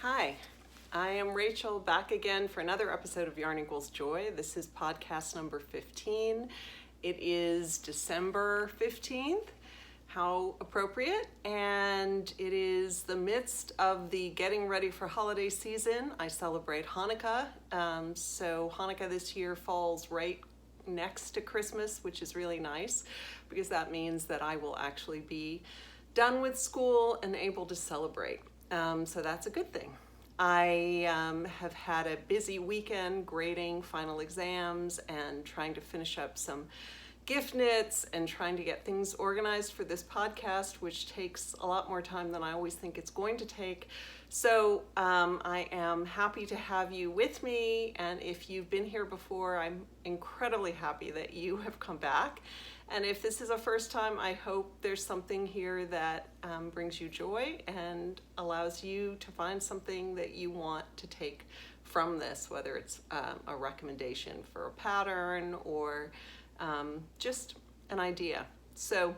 Hi, I am Rachel, back again for another episode of Yarn Equals Joy. This is podcast number 15. It is December 15th. How appropriate. And it is the midst of the getting ready for holiday season. I celebrate Hanukkah. So Hanukkah this year falls right next to Christmas, which is really nice because that means that I will actually be done with school and able to celebrate. So that's a good thing. I have had a busy weekend grading final exams and trying to finish up some gift knits and trying to get things organized for this podcast, which takes a lot more time than I always think it's going to take. So I am happy to have you with me, and if you've been here before, I'm incredibly happy that you have come back. And if this is a first time, I hope there's something here that brings you joy and allows you to find something that you want to take from this, whether it's a recommendation for a pattern or just an idea. So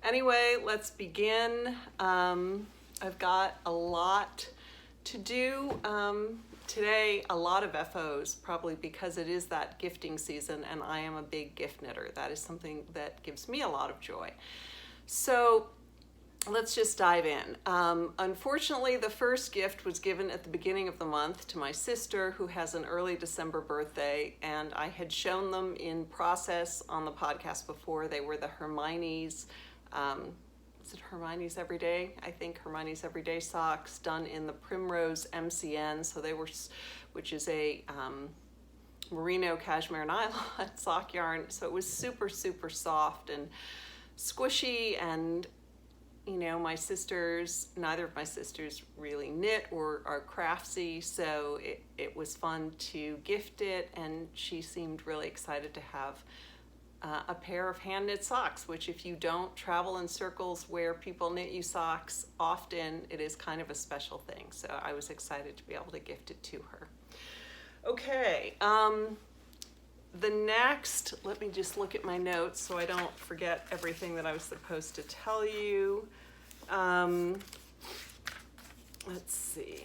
anyway, let's begin. I've got a lot to do today, a lot of FOs, probably because it is that gifting season and I am a big gift knitter. That is something that gives me a lot of joy. So let's just dive in. Unfortunately, the first gift was given at the beginning of the month to my sister, who has an early December birthday, and I had shown them in process on the podcast before. They were the Hermione's, is it Hermione's Everyday? I think Hermione's Everyday socks done in the Primrose MCN. So they were, which is a merino cashmere nylon sock yarn. So it was super, super soft and squishy, and you know, neither of my sisters really knit or are craftsy, so it was fun to gift it, and she seemed really excited to have a pair of hand knit socks, which if you don't travel in circles where people knit you socks often, it is kind of a special thing. So I was excited to be able to gift it to her. Okay, the next, let me just look at my notes so I don't forget everything that I was supposed to tell you. Let's see.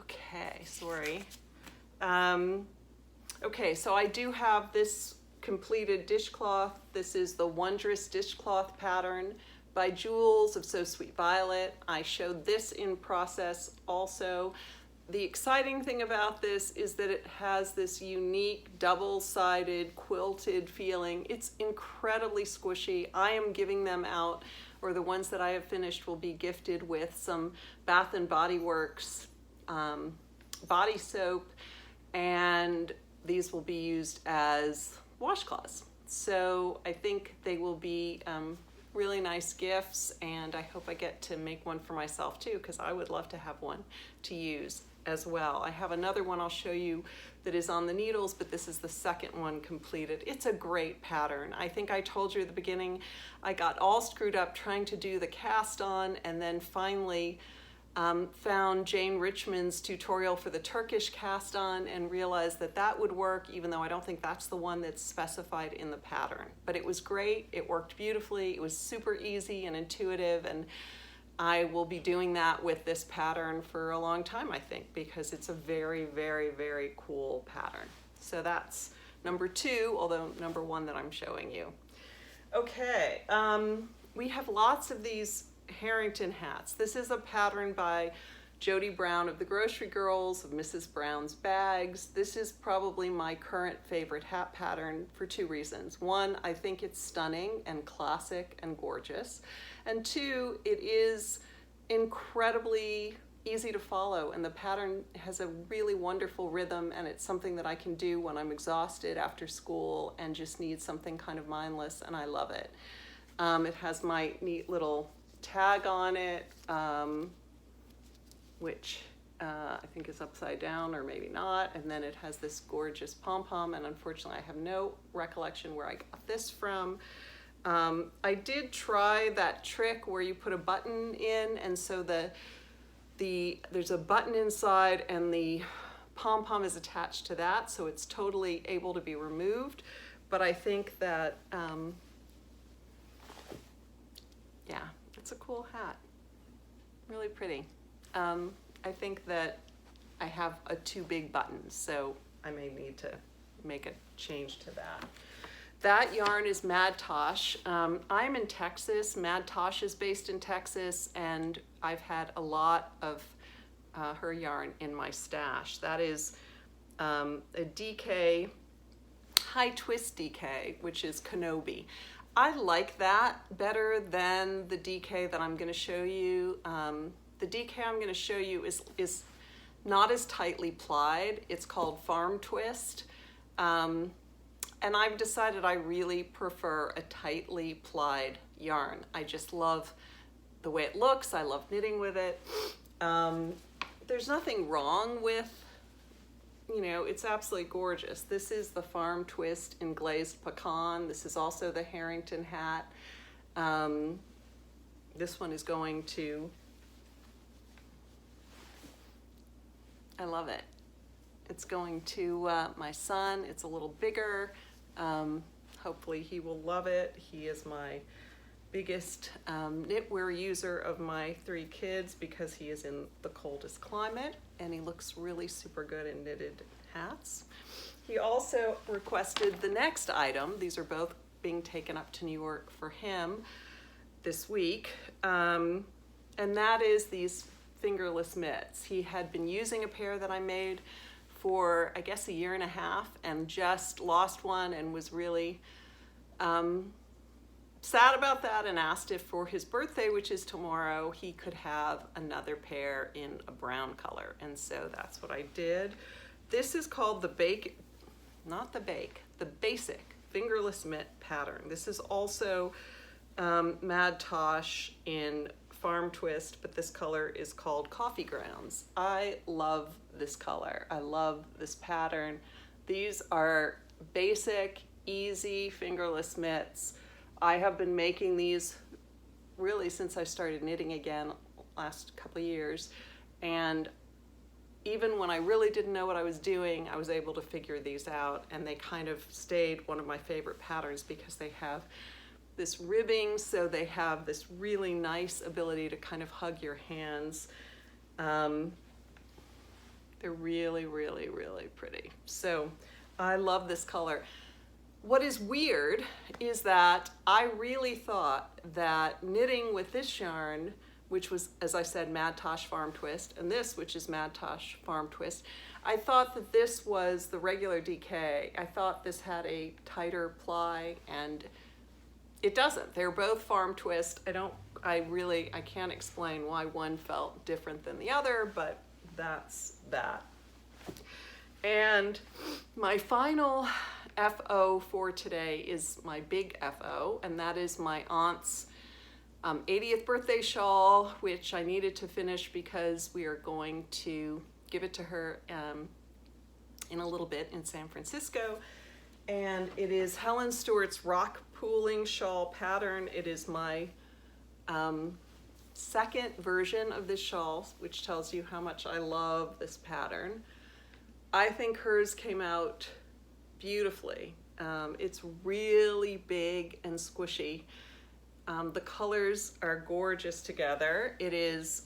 Okay, sorry. Okay, so I do have this completed dishcloth. This is the Wondrous dishcloth pattern by Jules of So Sweet Violet. I showed this in process also. The exciting thing about this is that it has this unique double-sided quilted feeling. It's incredibly squishy. I am giving them out, or the ones that I have finished will be gifted with some Bath and Body Works body soap, and these will be used as washcloths. So I think they will be really nice gifts, and I hope I get to make one for myself too, because I would love to have one to use as well. I have another one I'll show you that is on the needles, but this is the second one completed. It's a great pattern. I think I told you at the beginning, I got all screwed up trying to do the cast on, and then finally found Jane Richmond's tutorial for the Turkish cast on and realized that that would work, even though I don't think that's the one that's specified in the pattern. But it was great, it worked beautifully, it was super easy and intuitive, and I will be doing that with this pattern for a long time, I think, because it's a very, very, very cool pattern. So that's number 2, although number 1 that I'm showing you. Okay, we have lots of these Harrington hats. This is a pattern by Jody Brown of the Grocery Girls, of Mrs. Brown's Bags. This is probably my current favorite hat pattern for 2 reasons. 1, I think it's stunning and classic and gorgeous. And 2, it is incredibly easy to follow, and the pattern has a really wonderful rhythm, and it's something that I can do when I'm exhausted after school and just need something kind of mindless, and I love it. It has my neat little tag on it, which I think is upside down or maybe not, and then it has this gorgeous pom-pom, and unfortunately I have no recollection where I got this from. I did try that trick where you put a button in, and so there's a button inside and the pom-pom is attached to that, so it's totally able to be removed. But I think that, yeah, it's a cool hat. Really pretty. I think that I have a too big button, so I may need to make a change to that. That yarn is Mad Tosh. I'm in Texas. Mad Tosh is based in Texas, and I've had a lot of her yarn in my stash. That is a DK, high twist DK, which is Kenobi. I like that better than the DK that I'm going to show you. The DK I'm going to show you is not as tightly plied. It's called Farm Twist. And I've decided I really prefer a tightly plied yarn. I just love the way it looks. I love knitting with it. There's nothing wrong with, it's absolutely gorgeous. This is the Farm Twist in Glazed Pecan. This is also the Harrington Hat. This one is going to, I love it. It's going to my son. It's a little bigger. Hopefully he will love it. He is my biggest knitwear user of my 3 kids because he is in the coldest climate and he looks really super good in knitted hats. He also requested the next item. These are both being taken up to New York for him this week. And that is these fingerless mitts. He had been using a pair that I made for, I guess, a year and a half and just lost one and was really sad about that and asked if for his birthday, which is tomorrow, he could have another pair in a brown color. And so that's what I did. This is called the basic fingerless mitt pattern. This is also Mad Tosh in Farm Twist, but this color is called Coffee Grounds. I love this color. I love this pattern. These are basic, easy fingerless mitts. I have been making these really since I started knitting again last couple of years, and even when I really didn't know what I was doing, I was able to figure these out, and they kind of stayed one of my favorite patterns because they have this ribbing, so they have this really nice ability to kind of hug your hands. They're really, really, really pretty. So I love this color. What is weird is that I really thought that knitting with this yarn, which was, as I said, Mad Tosh Farm Twist, and this, which is Mad Tosh Farm Twist, I thought that this was the regular DK. I thought this had a tighter ply, and it doesn't. They're both Farm Twist. I can't explain why one felt different than the other, but that's that. And my final FO for today is my big FO, and that is my aunt's 80th birthday shawl, which I needed to finish because we are going to give it to her in a little bit in San Francisco. And it is Helen Stewart's Rock Pooling Shawl pattern. It is my second version of this shawl, which tells you how much I love this pattern. I think hers came out beautifully. It's really big and squishy. The colors are gorgeous together. It is,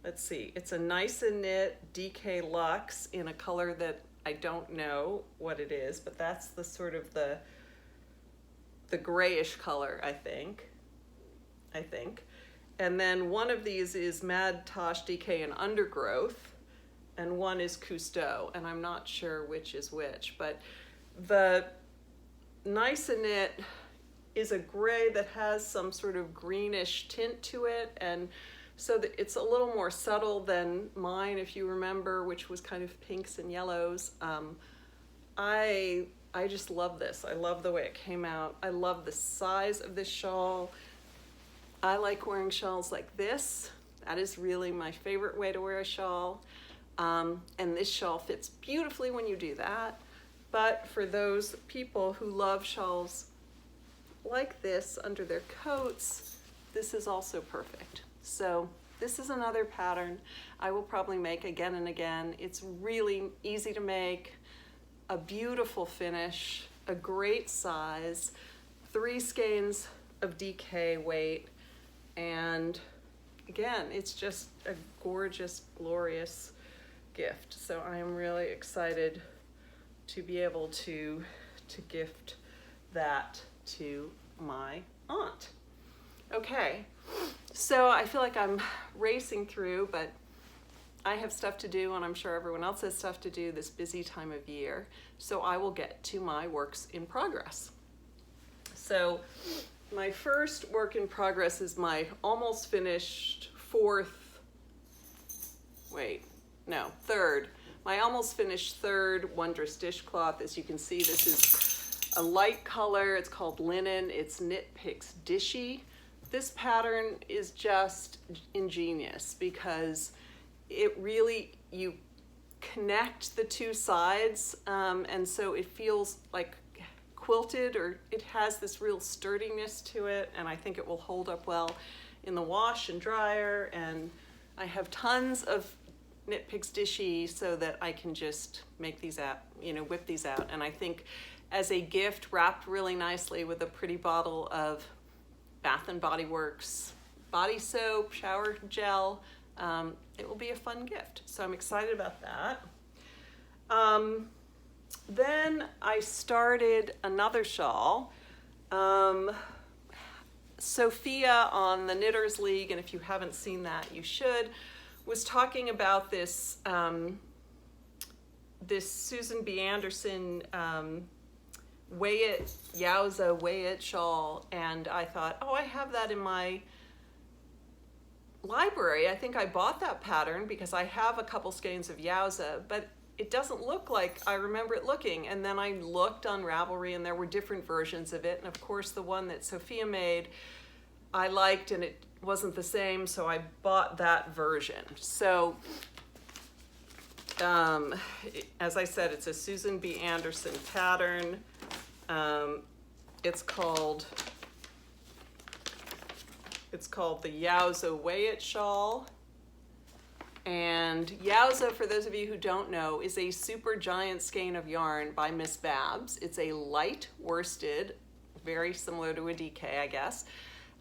let's see, it's a nice and knit DK Luxe in a color that I don't know what it is, but that's the sort of the grayish color, I think. And then one of these is Mad Tosh DK in Undergrowth, and one is Cousteau, and I'm not sure which is which, but the nice and knit is a gray that has some sort of greenish tint to it, and so it's a little more subtle than mine, if you remember, which was kind of pinks and yellows. I just love this. I love the way it came out. I love the size of this shawl. I like wearing shawls like this. That is really my favorite way to wear a shawl. And this shawl fits beautifully when you do that. But for those people who love shawls like this under their coats, this is also perfect. So this is another pattern I will probably make again and again. It's really easy to make, a beautiful finish, a great size, 3 skeins of DK weight, and again, it's just a gorgeous, glorious gift. So I am really excited to be able to gift that to my aunt. Okay, so I feel like I'm racing through, but I have stuff to do, and I'm sure everyone else has stuff to do this busy time of year. So I will get to my works in progress. So my first work in progress is my almost finished third. My almost finished third wondrous dishcloth. As you can see, this is a light color. It's called linen. It's Knit Picks Dishy. This pattern is just ingenious because it really, you connect the two sides, and so it feels like quilted, or it has this real sturdiness to it, and I think it will hold up well in the wash and dryer. And I have tons of Knit Picks Dishy so that I can just make these out, whip these out. And I think as a gift wrapped really nicely with a pretty bottle of Bath and Body Works body soap, shower gel, it will be a fun gift. So I'm excited about that. Then I started another shawl. Sophia on the Knitters League, and if you haven't seen that, you should, was talking about this this Susan B. Anderson yaza weigh it shawl, and I thought, oh, I have that in my library. I think I bought that pattern because I have a couple skeins of yaza, but it doesn't look like I remember it looking. And then I looked on Ravelry, and there were different versions of it, and of course the one that Sophia made I liked, and it wasn't the same, so I bought that version. So as I said, it's a Susan B. Anderson pattern. It's called the Yaza Weigh It shawl. And Yaza, for those of you who don't know, is a super giant skein of yarn by Miss Babs. It's a light worsted, very similar to a DK, I guess,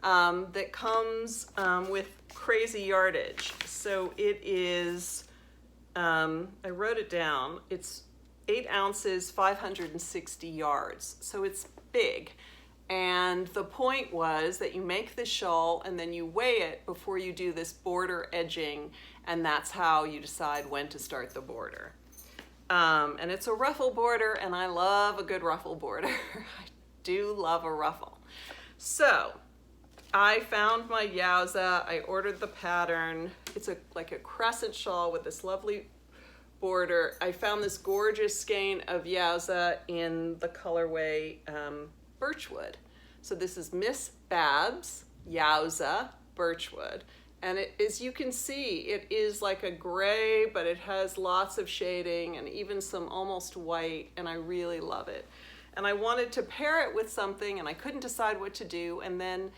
that comes with crazy yardage. So it is, I wrote it down, it's 8 ounces, 560 yards. So it's big. And the point was that you make the shawl and then you weigh it before you do this border edging, and that's how you decide when to start the border. And it's a ruffle border, and I love a good ruffle border. I do love a ruffle. So I found my Yaza, I ordered the pattern. It's like a crescent shawl with this lovely border. I found this gorgeous skein of Yaza in the colorway Birchwood. So this is Miss Babs Yaza Birchwood, and as you can see, it is like a gray, but it has lots of shading and even some almost white, and I really love it. And I wanted to pair it with something, and I couldn't decide what to do. And then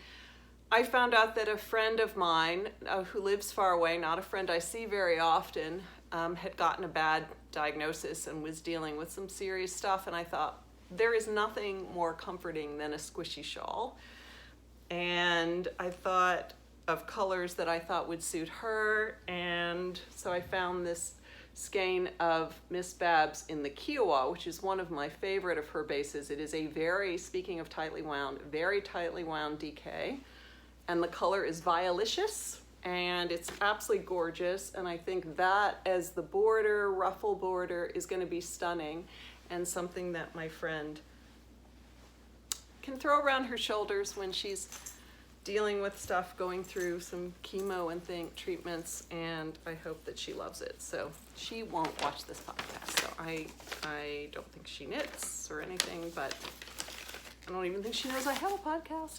I found out that a friend of mine who lives far away, not a friend I see very often, had gotten a bad diagnosis and was dealing with some serious stuff, and I thought, there is nothing more comforting than a squishy shawl. And I thought of colors that I thought would suit her, and so I found this skein of Miss Babs in the Kiowa, which is one of my favorite of her bases. It is a speaking of tightly wound, very tightly wound DK, and the color is Violicious, and it's absolutely gorgeous. And I think that as the border, ruffle border, is going to be stunning, and something that my friend can throw around her shoulders when she's dealing with stuff, going through some chemo and treatments, and I hope that she loves it. So she won't watch this podcast, so I don't think she knits or anything, but I don't even think she knows I have a podcast.